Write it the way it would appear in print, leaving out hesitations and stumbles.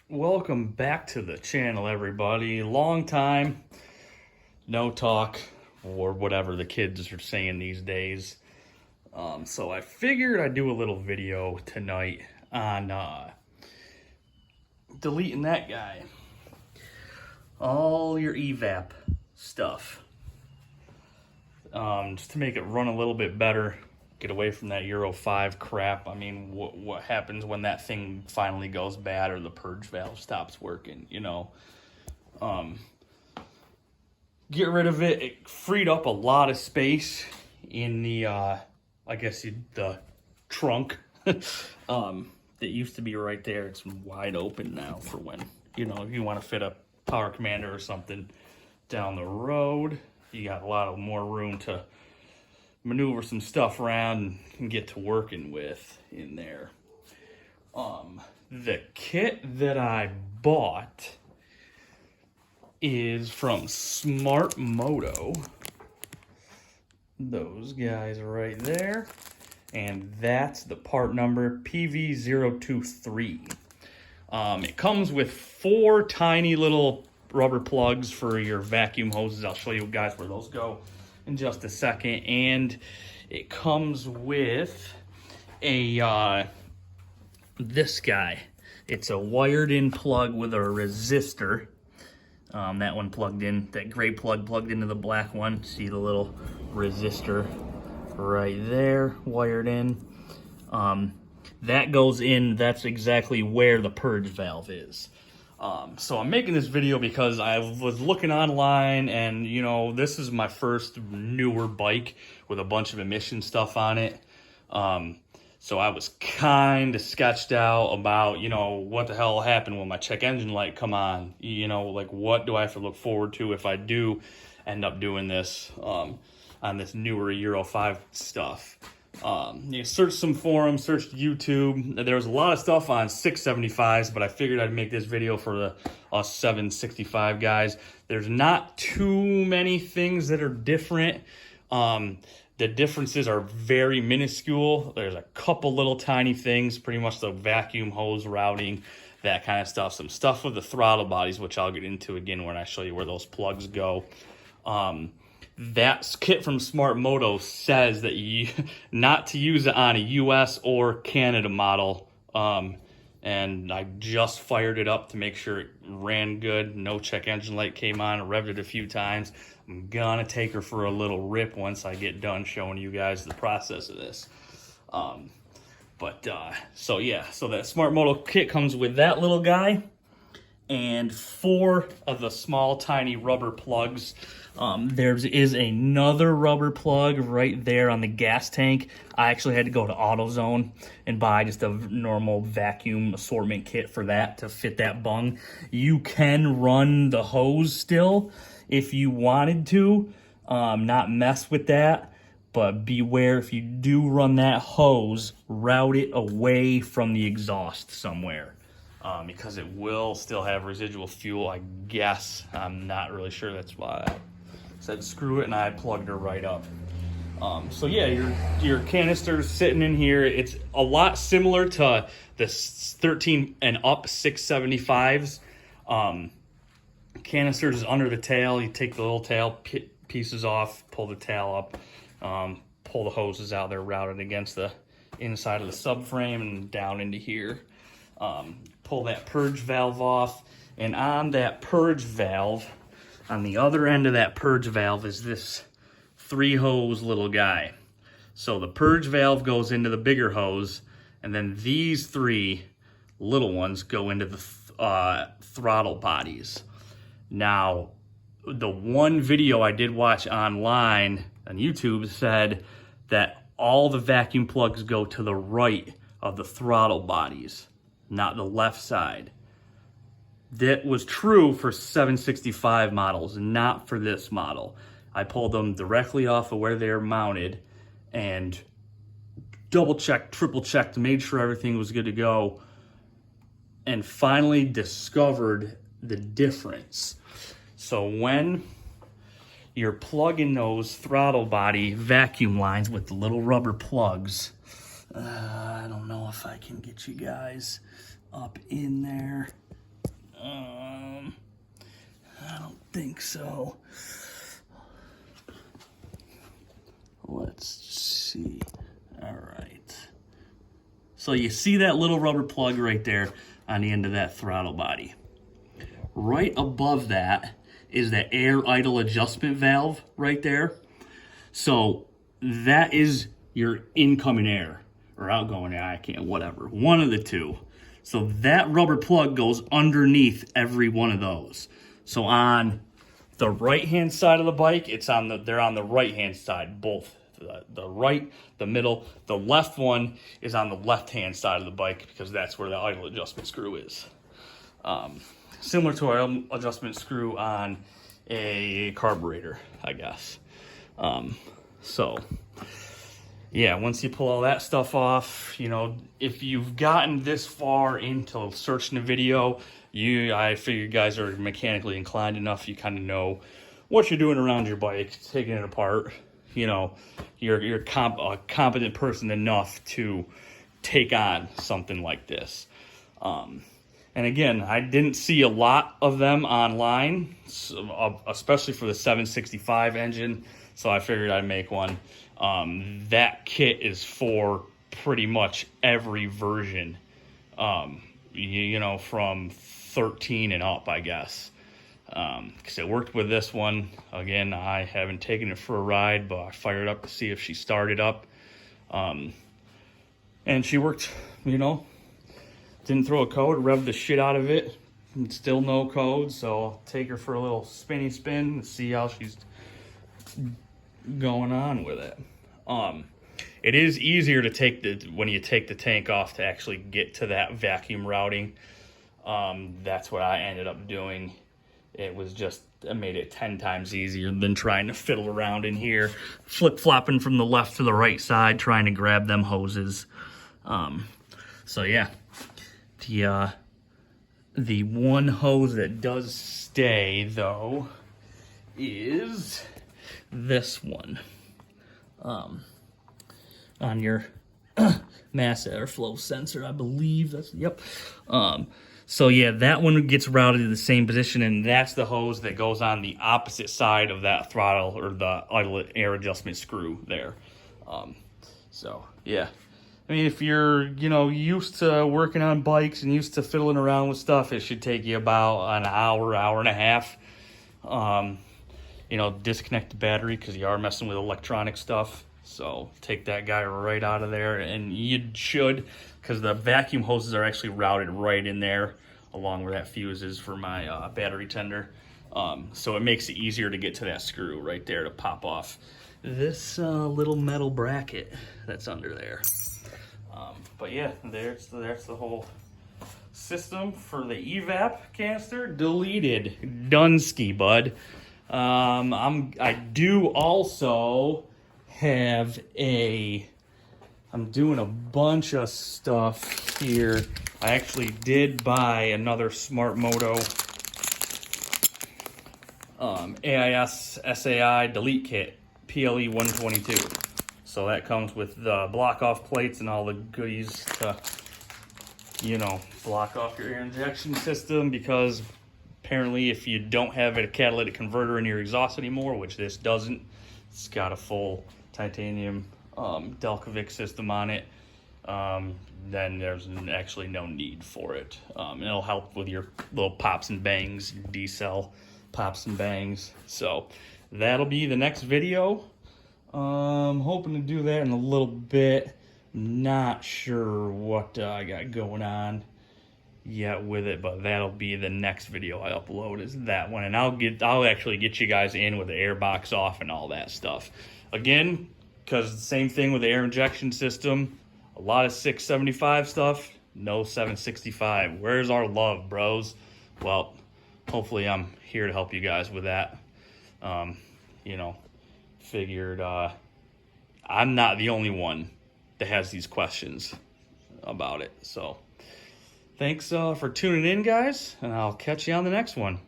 Welcome back to the channel, everybody. Long time, no talk, or whatever the kids are saying these days. So I figured I'd do a little video tonight on deleting that guy. All your Evap stuff. Just to make it run a little bit better. Get away from that Euro 5 crap. I mean, what happens when that thing finally goes bad or the purge valve stops working, you know? Get rid of it. It freed up a lot of space in the, the trunk. That used to be right there. It's wide open now for when, if you want to fit a power commander or something down the road. You got a lot of more room to maneuver some stuff around and get to working with in there. The kit that I bought is from Smart Moto. Those guys right there. And that's the part number PV023. It comes with 4 tiny little rubber plugs for your vacuum hoses. I'll show you guys where those go in just a second. And it comes with a this guy. It's a wired in plug with a resistor. That one plugged in, that gray plug plugged into the black one. See the little resistor right there, wired in. That goes in, that's exactly where the purge valve is. So I'm making this video because I was looking online and, this is my first newer bike with a bunch of emission stuff on it. So I was kind of sketched out about, what the hell happened when my check engine light come on. Like what do I have to look forward to if I do end up doing this on this newer Euro 5 stuff. Search some forums, searched YouTube. There was a lot of stuff on 675s, but I figured I'd make this video for the us 765 guys. There's not too many things that are different. The differences are very minuscule. There's a couple little tiny things, pretty much the vacuum hose routing, that kind of stuff. Some stuff with the throttle bodies, which I'll get into again when I show you where those plugs go. That kit from Smart Moto says that you not to use it on a US or Canada model. And I just fired it up to make sure it ran good. No check engine light came on. I revved it a few times. I'm gonna take her for a little rip once I get done showing you guys the process of this. So that Smart Moto kit comes with that little guy and 4 of the small tiny rubber plugs. There is another rubber plug right there on the gas tank. I actually had to go to AutoZone and buy just a normal vacuum assortment kit for that to fit that bung. You can run the hose still if you wanted to, not mess with that. But beware, if you do run that hose, route it away from the exhaust somewhere. Because it will still have residual fuel, I guess. I'm not really sure. That's why I said screw it, and I plugged her right up. Your canister's sitting in here. It's a lot similar to the 13 and up 675s. Canisters is under the tail. You take the little tail pieces off, pull the tail up, pull the hoses out. They're routed against the inside of the subframe and down into here. Pull that purge valve off, and on that purge valve, on the other end of that purge valve is this 3-hose little guy. So the purge valve goes into the bigger hose, and then these 3 little ones go into the throttle bodies. Now, the one video I did watch online on YouTube said that all the vacuum plugs go to the right of the throttle bodies, not the left side. That was true for 765 models, not for this model. I pulled them directly off of where they're mounted and double checked, triple checked, made sure everything was good to go, and finally discovered the difference. So when you're plugging those throttle body vacuum lines with the little rubber plugs, I don't know if I can get you guys up in there. I don't think so. Let's see. All right. So you see that little rubber plug right there on the end of that throttle body. Right above that is the air idle adjustment valve right there. So that is your incoming air or outgoing air, I can't, whatever, one of the two. So that rubber plug goes underneath every one of those. So on the right-hand side of the bike, they're on the right-hand side, both. The right, the middle, the left one is on the left-hand side of the bike because that's where the idle adjustment screw is. Similar to our adjustment screw on a carburetor, I guess. So, yeah, once you pull all that stuff off, you know, if you've gotten this far into searching the video, I figure you guys are mechanically inclined enough, you kind of know what you're doing around your bike, taking it apart. You know, you're a competent person enough to take on something like this. And again, I didn't see a lot of them online, especially for the 765 engine, so I figured I'd make one. That kit is for pretty much every version, you know, from 13 and up, I guess. Because it worked with this one. Again, I haven't taken it for a ride, but I fired up to see if she started up. And she worked, you know, didn't throw a code, revved the shit out of it. And still no code, so I'll take her for a little spinny spin and see how she's going on with it. It is easier to take when you take the tank off to actually get to that vacuum routing. That's what I ended up doing. It made it 10 times easier than trying to fiddle around in here, flip-flopping from the left to the right side, trying to grab them hoses. So yeah, the one hose that does stay, though, is this one. On your mass airflow sensor, I believe. Yep. So yeah, that one gets routed to the same position, and that's the hose that goes on the opposite side of that throttle or the idle air adjustment screw there. So yeah, I mean, if you're, you know, used to working on bikes and used to fiddling around with stuff, it should take you about an hour, hour and a half. You know, disconnect the battery because you are messing with electronic stuff. So take that guy right out of there, and you should, because the vacuum hoses are actually routed right in there along where that fuse is for my battery tender. So it makes it easier to get to that screw right there to pop off this little metal bracket that's under there. But yeah, that's the whole system for the Evap canister. Deleted. Dunsky, bud. I do also have I'm doing a bunch of stuff here. I actually did buy another Smart Moto AIS SAI delete kit, PLE 122. So that comes with the block off plates and all the goodies to, you know, block off your air injection system, because apparently if you don't have a catalytic converter in your exhaust anymore, which this doesn't, it's got a full titanium Delcovic system on it, then there's actually no need for it. And it'll help with your little pops and bangs, D-cell pops and bangs. So that'll be the next video. I'm hoping to do that in a little bit. Not sure what I got going on yet with it, but that'll be the next video I upload, is that one. And I'll actually get you guys in with the air box off and all that stuff. Again, because the same thing with the air injection system, a lot of 675 stuff, no 765. Where's our love, bros? Well, hopefully I'm here to help you guys with that. You know, figured I'm not the only one that has these questions about it. So thanks for tuning in, guys, and I'll catch you on the next one.